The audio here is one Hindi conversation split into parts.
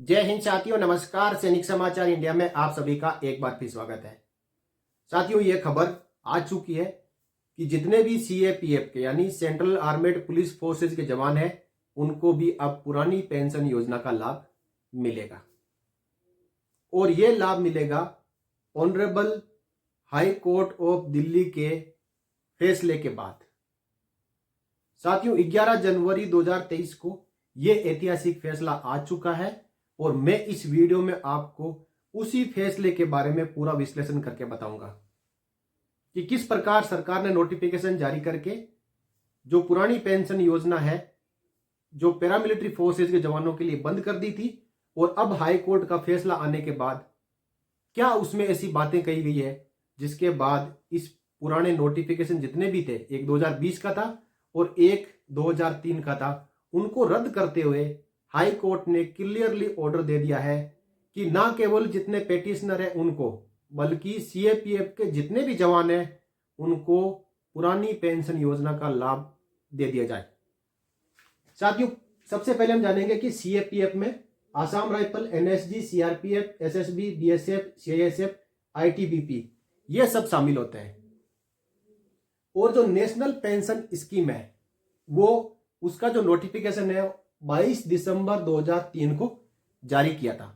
जय हिंद साथियों, नमस्कार। सैनिक समाचार इंडिया में आप सभी का एक बार फिर स्वागत है। साथियों, ये खबर आ चुकी है कि जितने भी सीएपीएफ के यानी सेंट्रल आर्मेड पुलिस फोर्सेज के जवान हैं, उनको भी अब पुरानी पेंशन योजना का लाभ मिलेगा और ये लाभ मिलेगा honourable high court of Delhi के फैसले के बाद। साथियों, 11 जनवरी 2023 को यह ऐतिहासिक फैसला आ चुका है और मैं इस वीडियो में आपको उसी फैसले के बारे में पूरा विश्लेषण करके बताऊंगा कि किस प्रकार सरकार ने नोटिफिकेशन जारी करके जो पुरानी पेंशन योजना है, जो पैरामिलिट्री फोर्सेज के जवानों के लिए बंद कर दी थी, और अब हाई कोर्ट का फैसला आने के बाद क्या उसमें ऐसी बातें कही गई है जिसके बाद इस पुराने नोटिफिकेशन जितने भी थे, एक 2020 का था और एक 2003 का था, उनको रद्द करते हुए हाई कोर्ट ने क्लियरली ऑर्डर दे दिया है कि ना केवल जितने पेटिशनर हैं उनको, बल्कि सीएपीएफ के जितने भी जवान हैं उनको पुरानी पेंशन योजना का लाभ दे दिया जाए। साथियों, सबसे पहले हम जानेंगे कि सीएपीएफ में Assam rifle, NSG, CRPF, SSB, BSF, CISF, ITBP ये सब शामिल होते हैं। और जो नेशनल पेंशन स्कीम है वो उसका जो नोटिफिकेशन है 22 दिसंबर 2003 को जारी किया था।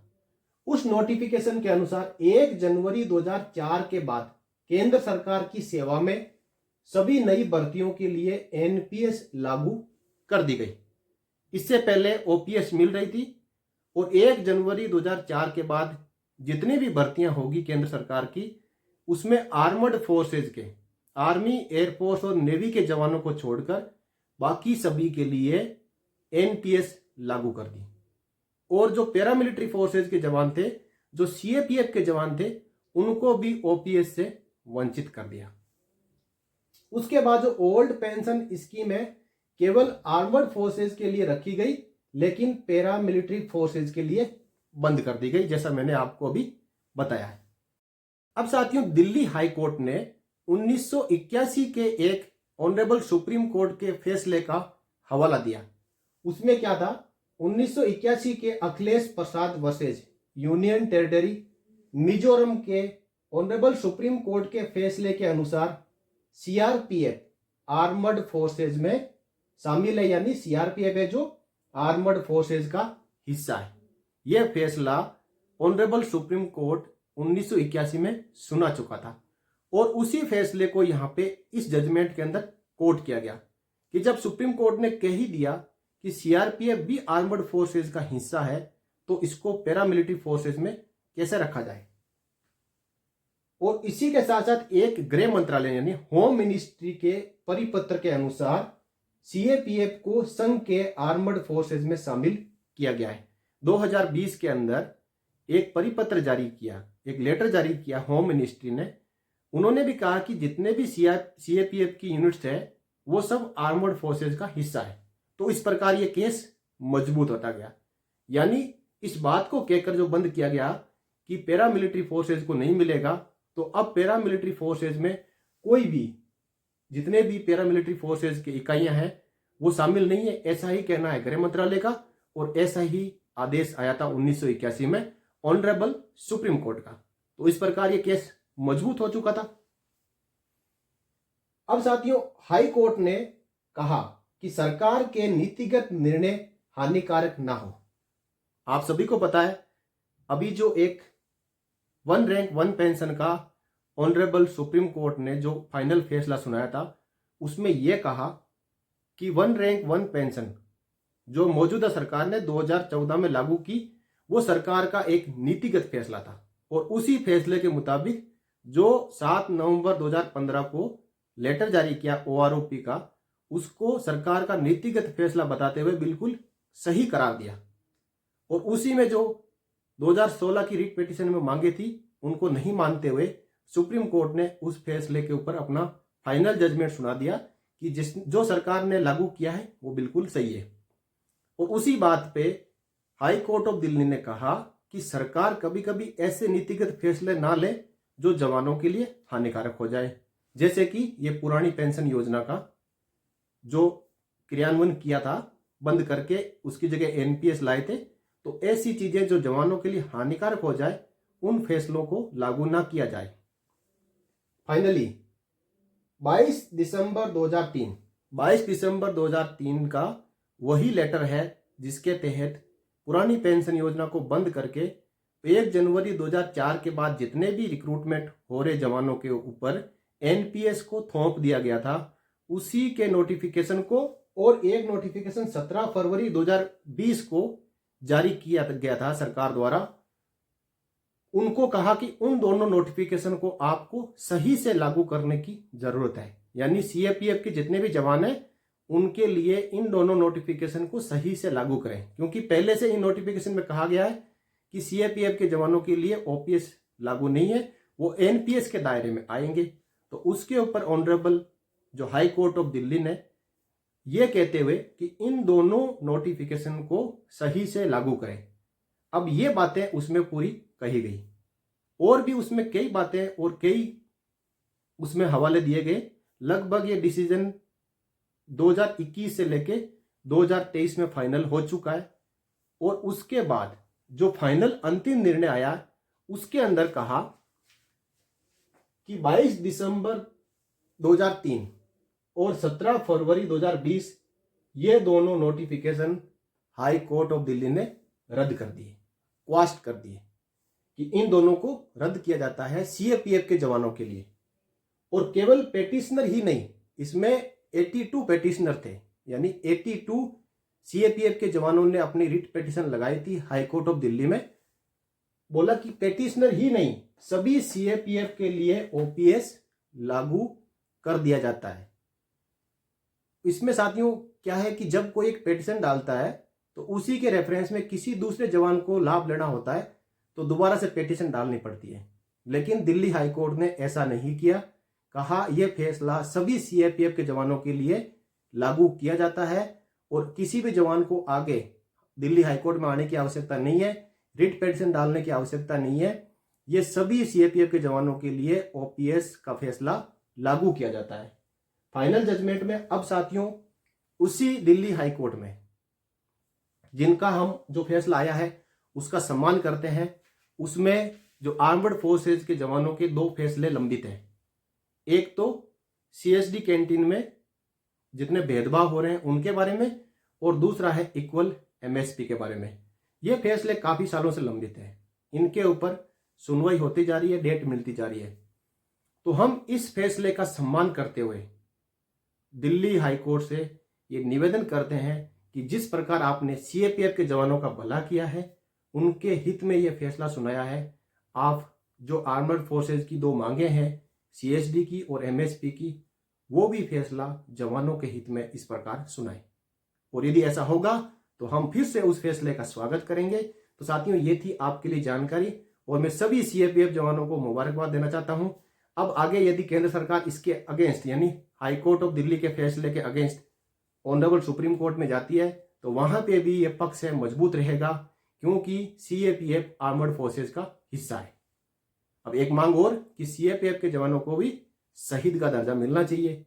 उस नोटिफिकेशन के अनुसार 1 जनवरी 2004 के बाद केंद्र सरकार की सेवा में सभी नई भर्तियों के लिए एनपीएस लागू कर दी गई। इससे पहले ओपीएस मिल रही थी और 1 जनवरी 2004 के बाद जितनी भी भर्तियां होगी केंद्र सरकार की, उसमें आर्मर्ड फोर्सेज के, आर्मी, एयरफोर्स और नेवी के जवानों को छोड़कर बाकी सभी के लिए एनपीएस लागू कर दी। और जो पैरामिलिट्री फोर्सेज के जवान थे, जो सीएपीएफ के जवान थे, उनको भी ओपीएस से वंचित कर दिया। उसके बाद जो ओल्ड पेंशन स्कीम है केवल आर्मर्ड फोर्सेज के लिए रखी गई, लेकिन पैरामिलिट्री फोर्सेज के लिए बंद कर दी गई, जैसा मैंने आपको अभी बताया है। अब साथियों, दिल्ली हाई कोर्ट ने 1981 के एक ऑनरेबल सुप्रीम कोर्ट के फैसले का हवाला दिया। उसमें क्या था, 1981 के Akhilesh Prasad versus union territory Mizoram के ऑनरेबल सुप्रीम कोर्ट के फैसले के अनुसार सीआरपीएफ आर्मर्ड फोर्सेज में शामिल है, यानी सीआरपीएफ है जो आर्मर्ड फोर्सेज का हिस्सा है। यह फैसला ऑनरेबल सुप्रीम कोर्ट 1981 में सुना चुका था और उसी फैसले को यहां पे इस जजमेंट के अंदर कोट किया गया कि जब सुप्रीम कोर्ट ने कह ही दिया कि सीआरपीएफ भी आर्मर्ड फोर्सेज का हिस्सा है, तो इसको पैरामिलिट्री फोर्सेज में कैसे रखा जाए। और इसी के साथ साथ एक गृह मंत्रालय यानी होम मिनिस्ट्री के परिपत्र के अनुसार सीएपीएफ को संघ के आर्मर्ड फोर्सेज में शामिल किया गया है। 2020 के अंदर एक परिपत्र जारी किया, एक लेटर जारी किया होम मिनिस्ट्री ने। उन्होंने भी कहा कि जितने भी सीएपीएफ की यूनिट्स है वो सब आर्मर्ड फोर्सेज का हिस्सा है। तो इस प्रकार ये केस मजबूत होता गया, यानी इस बात को कहकर जो बंद किया गया कि पैरामिलिट्री फोर्सेज को नहीं मिलेगा, तो अब पैरामिलिट्री फोर्सेज में कोई भी, जितने भी पैरामिलिट्री फोर्सेज की इकाइयां हैं वो शामिल नहीं है। ऐसा ही कहना है गृह मंत्रालय का और ऐसा ही आदेश आया था 1981 में ऑनरेबल सुप्रीम कोर्ट का। तो इस प्रकार ये केस मजबूत हो चुका था। अब साथियों, हाई कोर्ट ने कहा कि सरकार के नीतिगत निर्णय हानिकारक ना हो। आप सभी को पता है, अभी जो एक वन रैंक वन पेंशन का ऑनरेबल सुप्रीम कोर्ट ने जो फाइनल फैसला सुनाया था, उसमें यह कहा कि वन रैंक वन पेंशन जो मौजूदा सरकार ने 2014 में लागू की, वो सरकार का एक नीतिगत फैसला था और उसी फैसले के मुताबिक जो 7 नवंबर 2015 को लेटर जारी किया ओआरओपी का, उसको सरकार का नीतिगत फैसला बताते हुए बिल्कुल सही करार दिया। और उसी में जो 2016 की रिट पिटीशन में मांगे थी, उनको नहीं मानते हुए सुप्रीम कोर्ट ने उस फैसले के ऊपर अपना फाइनल जजमेंट सुना दिया कि जो सरकार ने लागू किया है वो बिल्कुल सही है। और उसी बात पे हाई कोर्ट ऑफ दिल्ली ने कहा कि सरकार कभी कभी ऐसे नीतिगत फैसले ना ले जो जवानों के लिए हानिकारक हो जाए, जैसे कि ये पुरानी पेंशन योजना का जो क्रियान्वयन किया था बंद करके उसकी जगह एनपीएस लाए थे, तो ऐसी चीजें जो जवानों के लिए हानिकारक हो जाए उन फैसलों को लागू ना किया जाए। फाइनली 22 दिसंबर 2003 का वही लेटर है जिसके तहत पुरानी पेंशन योजना को बंद करके 1 जनवरी 2004 के बाद जितने भी रिक्रूटमेंट हो रहे जवानों के ऊपर एनपीएस को थोप दिया गया था, उसी के नोटिफिकेशन को और एक नोटिफिकेशन 17 फरवरी 2020 को जारी किया गया था सरकार द्वारा। उनको कहा कि उन दोनों नोटिफिकेशन को आपको सही से लागू करने की जरूरत है, यानी सीएपीएफ के जितने भी जवान हैं उनके लिए इन दोनों नोटिफिकेशन को सही से लागू करें, क्योंकि पहले से इन नोटिफिकेशन में कहा गया है कि सीएपीएफ के जवानों के लिए ओपीएस लागू नहीं है, वो एनपीएस के दायरे में आएंगे। तो उसके ऊपर ऑनरेबल जो हाई कोर्ट ऑफ दिल्ली ने ये कहते हुए कि इन दोनों नोटिफिकेशन को सही से लागू करें। अब ये बातें उसमें पूरी कही गई और भी उसमें कई बातें और कई उसमें हवाले दिए गए। लगभग ये डिसीजन 2021 से लेके 2023 में फाइनल हो चुका है और उसके बाद जो फाइनल अंतिम निर्णय आया उसके अंदर कहा कि 22 दिसंबर 2003 और 17 फरवरी 2020 ये दोनों notification high court of Delhi ने रद्द कर दिए, क्वास्ट कर दिए कि इन दोनों को रद्द किया जाता है सीएपीएफ के जवानों के लिए। और केवल पेटिशनर ही नहीं, इसमें 82 पेटिशनर थे, यानी 82 सीएपीएफ के जवानों ने अपनी रिट पिटीशन लगाई थी हाई कोर्ट ऑफ दिल्ली में। बोला कि पेटिशनर ही नहीं, सभी सीएपीएफ के लिए ओपीएस लागू कर दिया जाता है। इसमें साथियों क्या है कि जब कोई एक पेटिशन डालता है तो उसी के रेफरेंस में किसी दूसरे जवान को लाभ लेना होता है तो दोबारा से पेटिशन डालनी पड़ती है, लेकिन दिल्ली हाई कोर्ट ने ऐसा नहीं किया। कहा यह फैसला सभी सीएपीएफ के जवानों के लिए लागू किया जाता है और किसी भी जवान को आगे दिल्ली हाई कोर्ट में आने की आवश्यकता नहीं है, रिट पिटीशन डालने की आवश्यकता नहीं है। ये सभी सीएपीएफ के जवानों के लिए ओपीएस का फैसला लागू किया जाता है। फाइनल जजमेंट में अब साथियों उसी दिल्ली हाई कोर्ट में जिनका हम जो फैसला आया है उसका सम्मान करते हैं, उसमें जो आर्मड फोर्सेज के जवानों के 2 फैसले लंबित हैं। एक तो सीएसडी कैंटीन में जितने भेदभाव हो रहे हैं उनके बारे में, और दूसरा है इक्वल एमएसपी के बारे में। ये फैसले काफी सालों से लंबित हैं, इनके ऊपर सुनवाई होती जा रही है, डेट मिलती जा रही है। तो हम इस फैसले का सम्मान करते हुए दिल्ली हाई कोर्ट से ये निवेदन करते हैं कि जिस प्रकार आपने सीएपीएफ के जवानों का भला किया है, उनके हित में ये फैसला सुनाया है। आप जो आर्मर्ड फोर्सेज की 2 मांगे हैं, सीएसडी की और एमएसपी की, वो भी फैसला जवानों के हित में इस प्रकार सुनाए। और यदि ऐसा होगा तो हम फिर से उस फैसले का स्वागत करेंगे। तो साथियों ये थी आपके लिए जानकारी और मैं सभी सीएपीएफ जवानों को मुबारकबाद देना चाहता हूं। अब आगे यदि केंद्र सरकार इसके अगेंस्ट यानी हाई कोर्ट ऑफ दिल्ली के फैसले के अगेंस्ट ऑनरेबल सुप्रीम कोर्ट में जाती है तो वहां पे भी ये पक्ष है मजबूत रहेगा, क्योंकि सीएपीएफ आर्मर्ड फोर्सेज का हिस्सा है। अब एक मांग और कि सीएपीएफ के जवानों को भी शहीद का दर्जा मिलना चाहिए।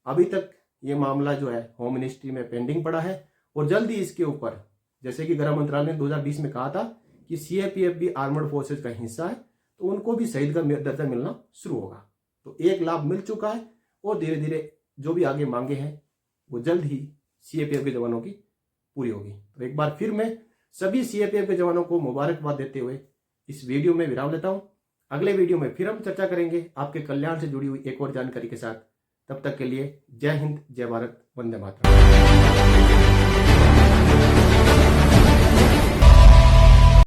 अभी तक ये मामला जो है होम मिनिस्ट्री में पेंडिंग पड़ा है और जल्दी इसके ऊपर, जैसे कि गृह मंत्रालय ने 2020 में कहा था कि सीएपीएफ भी आर्मर्ड फोर्सेज का हिस्सा है, तो उनको भी शहीद का दर्जा मिलना शुरू होगा। तो एक लाभ मिल चुका है और धीरे धीरे जो भी आगे मांगे हैं वो जल्द ही सीएपीएफ के जवानों की पूरी होगी। तो एक बार फिर मैं सभी सीएपीएफ के जवानों को मुबारकबाद देते हुए इस वीडियो में विराम लेता हूं। अगले वीडियो में फिर हम चर्चा करेंगे आपके कल्याण से जुड़ी हुई एक और जानकारी के साथ। तब तक के लिए जय हिंद, जय भारत, वंदे मातरम।